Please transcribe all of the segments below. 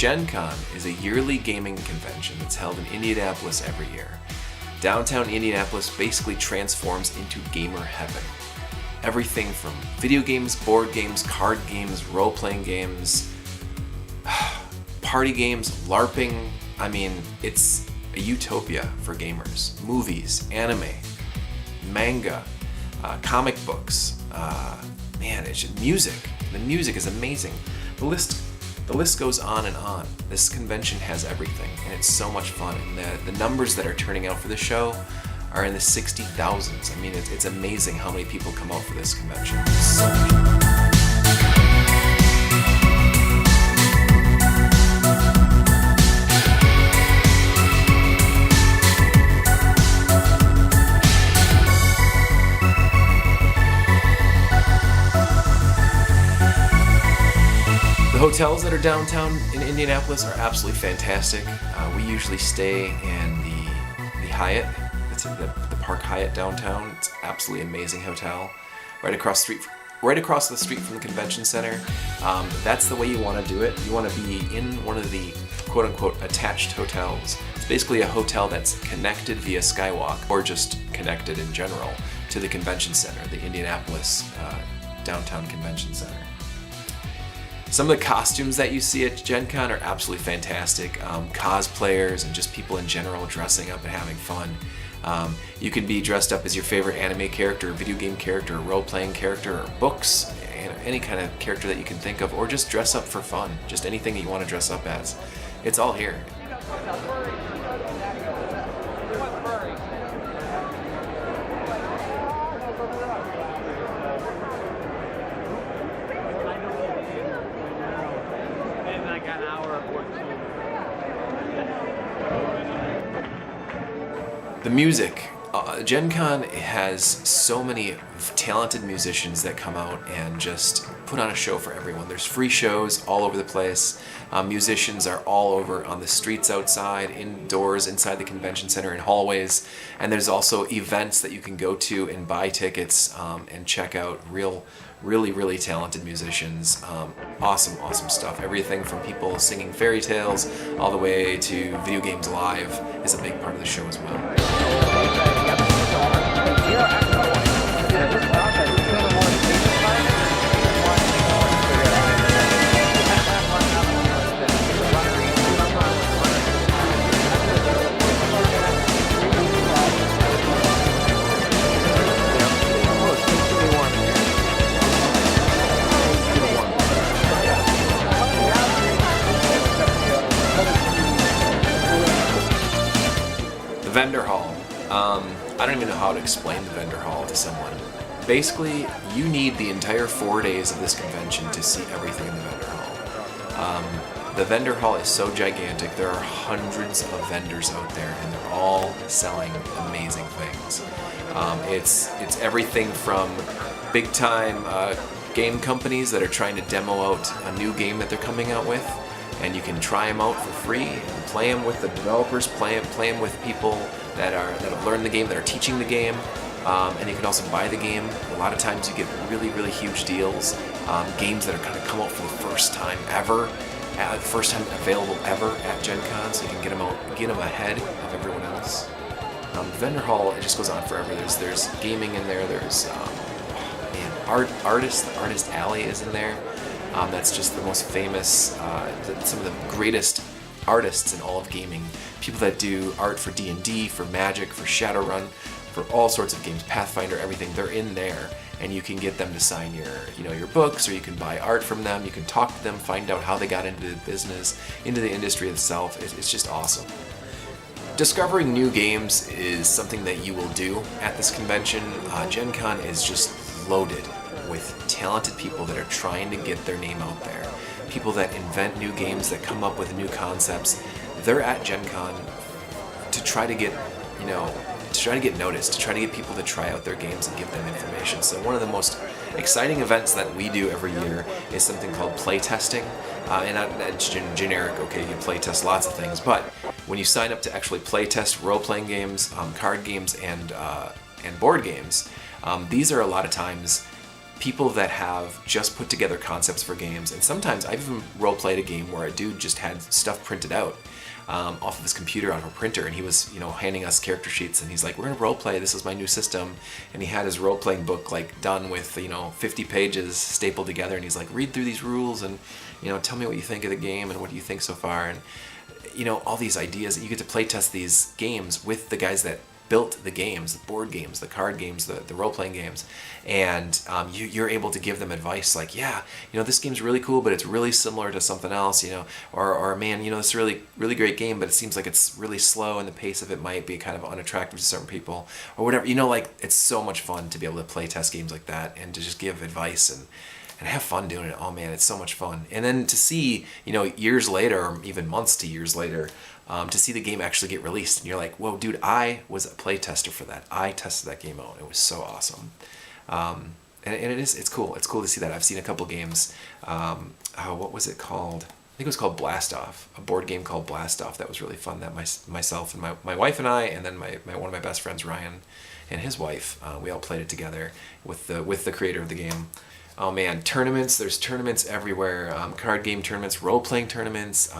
GenCon is a yearly gaming convention that's held in Indianapolis every year. Downtown Indianapolis basically transforms into gamer heaven. Everything from video games, board games, card games, role-playing games, party games, LARPing. I mean, it's a utopia for gamers. Movies, anime, manga, comic books, man, it's just music. The music is amazing. The list goes on and on. This convention has everything, and it's so much fun. And the numbers that are turning out for the show are in the 60,000s. I mean, it's amazing how many people come out for this convention. It's so much fun. The hotels that are downtown in Indianapolis are absolutely fantastic. We usually stay in the Hyatt. It's in the Park Hyatt downtown. It's an absolutely amazing hotel, right across the street from the convention center. That's the way you want to do it. You want to be in one of the quote-unquote attached hotels. It's basically a hotel that's connected via Skywalk, or just connected in general, to the convention center, the Indianapolis downtown convention center. Some of the costumes that you see at GenCon are absolutely fantastic. Cosplayers and just people in general dressing up and having fun. You can be dressed up as your favorite anime character, video game character, role-playing character, or books, any kind of character that you can think of, or just dress up for fun. Just anything that you want to dress up as. It's all here. The music. GenCon has so many talented musicians that come out and just put on a show for everyone. There's free shows all over the place. Musicians are all over on the streets outside, indoors, inside the convention center, in hallways. And there's also events that you can go to and buy tickets and check out really talented musicians. Awesome stuff. Everything from people singing fairy tales all the way to video games live is a big part of the show as well. The vendor hall. I don't even know how to explain the vendor hall to someone. Basically, you need the entire 4 days of this convention to see everything in the vendor hall. The vendor hall is so gigantic. There are hundreds of vendors out there, and they're all selling amazing things. It's everything from big-time game companies that are trying to demo out a new game that they're coming out with, and you can try them out for free and play them with the developers, play them with people that have learned the game, that are teaching the game, and you can also buy the game. A lot of times you get really huge deals, games that are going to come out for the first time ever, first time available ever at GenCon, so you can get them ahead of everyone else. The vendor hall, it just goes on forever. There's gaming in there. There's Artist Alley is in there. That's just the most famous, some of the greatest artists in all of gaming. People that do art for D&D, for Magic, for Shadowrun, for all sorts of games, Pathfinder, everything. They're in there, and you can get them to sign your books, or you can buy art from them. You can talk to them, find out how they got into the business, into the industry itself. It's just awesome. Discovering new games is something that you will do at this convention. GenCon is just loaded with talented people that are trying to get their name out there. People that invent new games, that come up with new concepts. They're at GenCon to try to get, noticed, to try to get people to try out their games and give them information. So one of the most exciting events that we do every year is something called playtesting. And that's generic, okay, you playtest lots of things, but when you sign up to actually playtest role-playing games, card games, and board games, these are a lot of times people that have just put together concepts for games. And sometimes I've even role-played a game where a dude just had stuff printed out off of his computer on a printer, and he was, handing us character sheets, and he's like, we're gonna role-play, this is my new system. And he had his role-playing book like done with 50 pages stapled together, and he's like, read through these rules and tell me what you think of the game and what do you think so far. And all these ideas, that you get to play test these games with the guys that built the games, the board games, the card games, the role-playing games, and you're able to give them advice like, yeah, this game's really cool, but it's really similar to something else, or man, this is a really great game, but it seems like it's really slow and the pace of it might be kind of unattractive to certain people, or whatever. Like, it's so much fun to be able to play test games like that and to just give advice and have fun doing it. Oh man, it's so much fun. And then to see, years later, or even months to years later, to see the game actually get released, and you're like, whoa, dude, I was a play tester for that. I tested that game out. It was so awesome. And it's cool. It's cool to see that. I've seen a couple games. What was it called? I think it was called Blast Off, a board game called Blast Off. That was really fun. That myself and my wife and I, and then one of my best friends, Ryan, and his wife, we all played it together with the creator of the game. Oh man, tournaments, there's tournaments everywhere, card game tournaments, role-playing tournaments,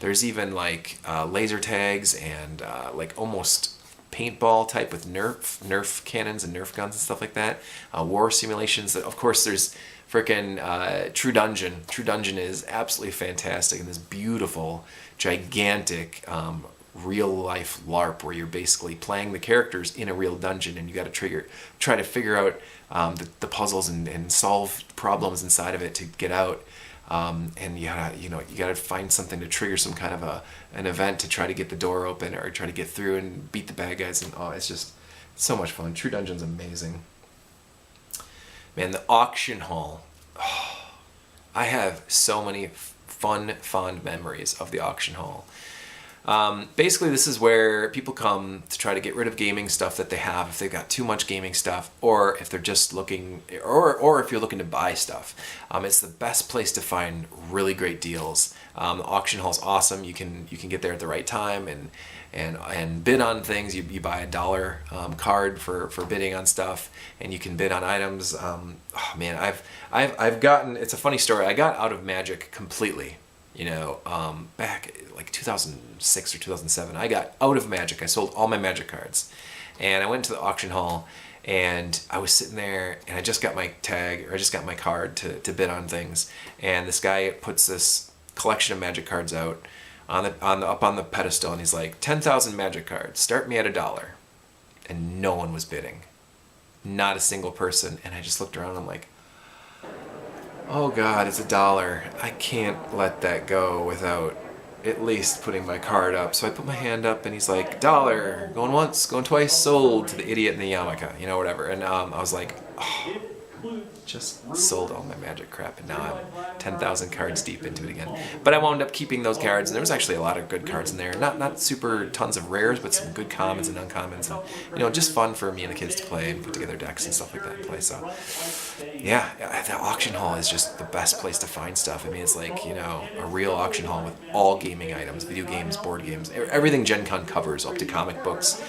there's even like laser tags and like almost paintball type with Nerf cannons and Nerf guns and stuff like that, war simulations. Of course, there's frickin' True Dungeon. True Dungeon is absolutely fantastic, and this beautiful, gigantic, real-life LARP where you're basically playing the characters in a real dungeon, and you got to try to figure out the puzzles and solve problems inside of it to get out. And you gotta find something to trigger some kind of an event to try to get the door open or try to get through and beat the bad guys. And it's just so much fun. True Dungeon's amazing. Man, the auction hall. Oh, I have so many fond memories of the auction hall. Basically, this is where people come to try to get rid of gaming stuff that they have if they've got too much gaming stuff, or if they're just looking, or if you're looking to buy stuff. It's the best place to find really great deals. The auction hall's awesome. You can get there at the right time and bid on things. You buy a $1 card for bidding on stuff, and you can bid on items. Oh man, I've gotten. It's a funny story. I got out of Magic completely. Back like 2006 or 2007, I got out of Magic. I sold all my Magic cards, and I went to the auction hall, and I was sitting there, and I just got my tag, or I just got my card to bid on things, and this guy puts this collection of Magic cards out up on the pedestal, and he's like, 10,000 Magic cards, start me at $1, and no one was bidding, not a single person. And I just looked around, and I'm like, oh God, it's $1. I can't let that go without at least putting my card up. So I put my hand up, and he's like, $1, going once, going twice, sold to the idiot in the yarmulke, whatever. And I was like, oh, just sold all my Magic crap, and now I'm 10,000 cards deep into it again. But I wound up keeping those cards, and there was actually a lot of good cards in there. Not super tons of rares, but some good commons and uncommons, and just fun for me and the kids to play and put together decks and stuff like that and play. So yeah, the auction hall is just the best place to find stuff. I mean, it's like, a real auction hall with all gaming items, video games, board games, everything GenCon covers, up to comic books,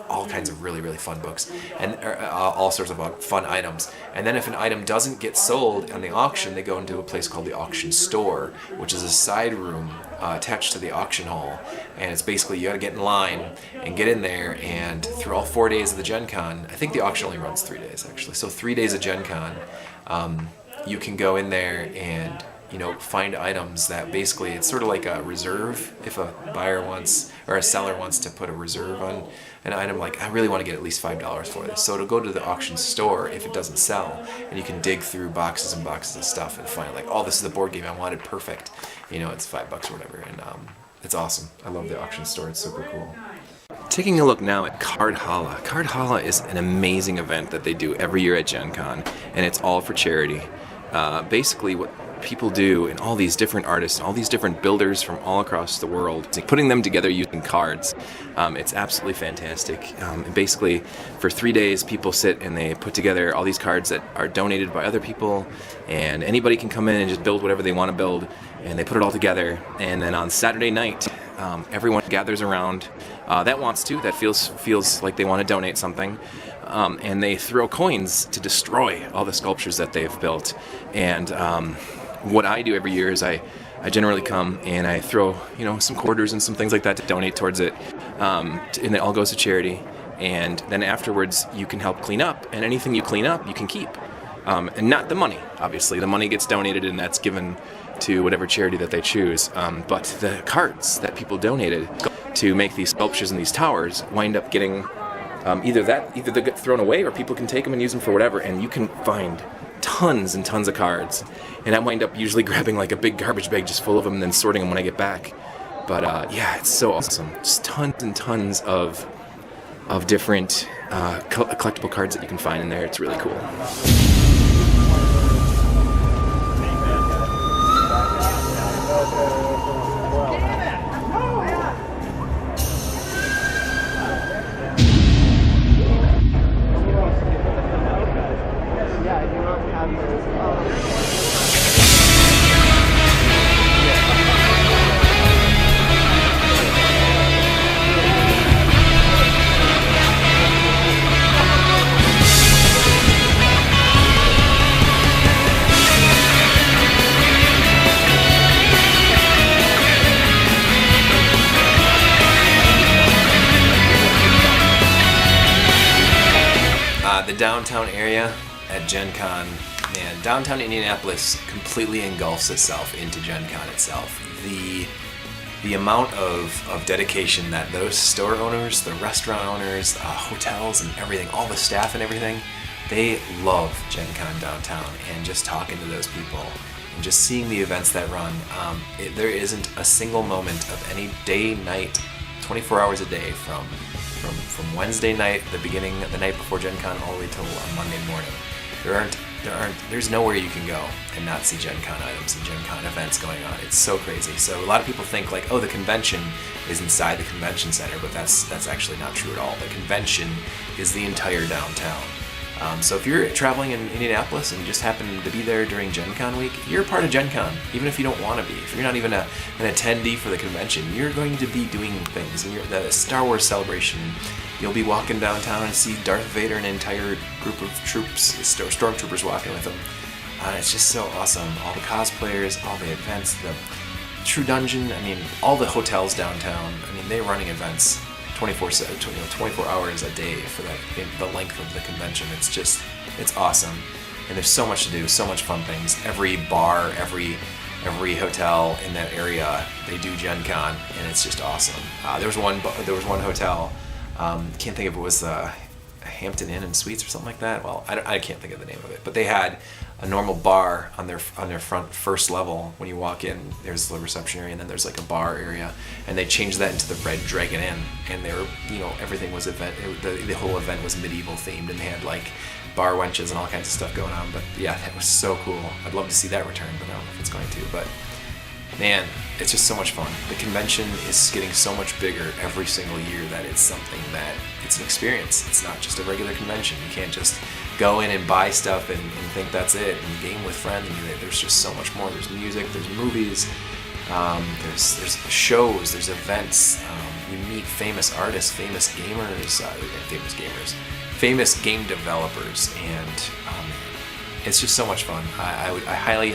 all kinds of really, really fun books, and all sorts of fun items. And then if an item doesn't get sold on the auction, they go into a place called the auction store, which is a side room attached to the auction hall. And it's basically, you gotta get in line and get in there, and through all 4 days of the GenCon, I think the auction only runs 3 days actually, so 3 days of GenCon, you can go in there and find items that basically, it's sort of like a reserve. If a buyer wants, or a seller wants to put a reserve on an item, like, I really want to get at least $5 for this. So it'll go to the auction store if it doesn't sell, and you can dig through boxes and boxes of stuff and find like, oh, this is the board game I wanted, perfect. It's $5 or whatever, and it's awesome. I love the auction store, it's super cool. Taking a look now at Card Holla. Card Holla is an amazing event that they do every year at GenCon, and it's all for charity. Basically, what people do, and all these different artists, all these different builders from all across the world, putting them together using cards. It's absolutely fantastic. And basically, for 3 days, people sit and they put together all these cards that are donated by other people, and anybody can come in and just build whatever they want to build, and they put it all together. And then on Saturday night, everyone gathers around that wants to, that feels like they want to donate something. and they throw coins to destroy all the sculptures that they've built. And what I do every year is I generally come and I throw, some quarters and some things like that to donate towards it, and it all goes to charity. And then afterwards, you can help clean up, and anything you clean up, you can keep. And not the money, obviously. The money gets donated, and that's given to whatever charity that they choose. But the cards that people donated to make these sculptures and these towers wind up getting either they get thrown away, or people can take them and use them for whatever. And you can find tons and tons of cards. And I wind up usually grabbing like a big garbage bag just full of them and then sorting them when I get back. But yeah, it's so awesome. Just tons and tons of different collectible cards that you can find in there. It's really cool. The downtown area at Gen Con, man, downtown Indianapolis completely engulfs itself into Gen Con itself. The amount of dedication that those store owners, the restaurant owners, hotels and everything, all the staff and everything, they love Gen Con downtown. And just talking to those people and just seeing the events that run, there isn't a single moment of any day, night, 24 hours a day from Wednesday night, the night before Gen Con, all the way till Monday morning. There's nowhere you can go and not see Gen Con items and Gen Con events going on. It's so crazy. So a lot of people think like, oh, the convention is inside the convention center, but that's actually not true at all. The convention is the entire downtown. So if you're traveling in Indianapolis and you just happen to be there during Gen Con week, you're a part of Gen Con, even if you don't want to be. If you're not even an attendee for the convention, you're going to be doing things. And the Star Wars celebration, you'll be walking downtown and see Darth Vader and an entire group of troops, stormtroopers walking with him. It's just so awesome. All the cosplayers, all the events, the True Dungeon, all the hotels downtown, they're running events 24 hours a day for the length of the convention. It's awesome. And there's so much to do, so much fun things. Every bar, every hotel in that area, they do Gen Con, and it's just awesome. There was one hotel, can't think if it was Hampton Inn and Suites or something like that. Well, I can't think of the name of it, but they had a normal bar on their front first level. When you walk in, there's the reception area, and then there's like a bar area, and they changed that into the Red Dragon Inn, and they were, everything was the whole event was medieval themed, and they had like bar wenches and all kinds of stuff going on. But yeah, that was so cool. I'd love to see that return, but I don't know if it's going to. But man, it's just so much fun. The convention is getting so much bigger every single year that it's something that it's an experience. It's not just a regular convention. You can't just go in and buy stuff and think that's it and game with friends. There's just so much more. There's music, there's movies, there's shows, there's events. You meet famous artists, famous game developers, and it's just so much fun. I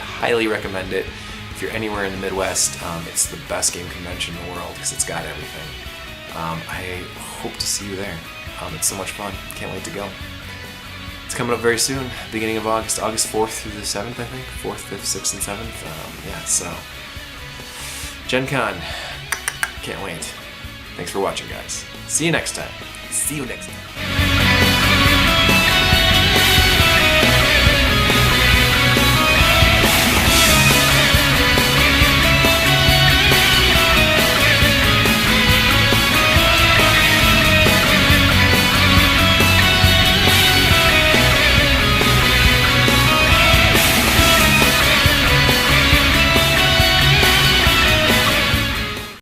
highly recommend it. If you're anywhere in the Midwest, it's the best game convention in the world because it's got everything. I hope to see you there. It's so much fun. Can't wait to go. It's coming up very soon, beginning of August 4th through the 7th, I think. 4th, 5th, 6th, and 7th. So Gen Con. Can't wait. Thanks for watching, guys. See you next time.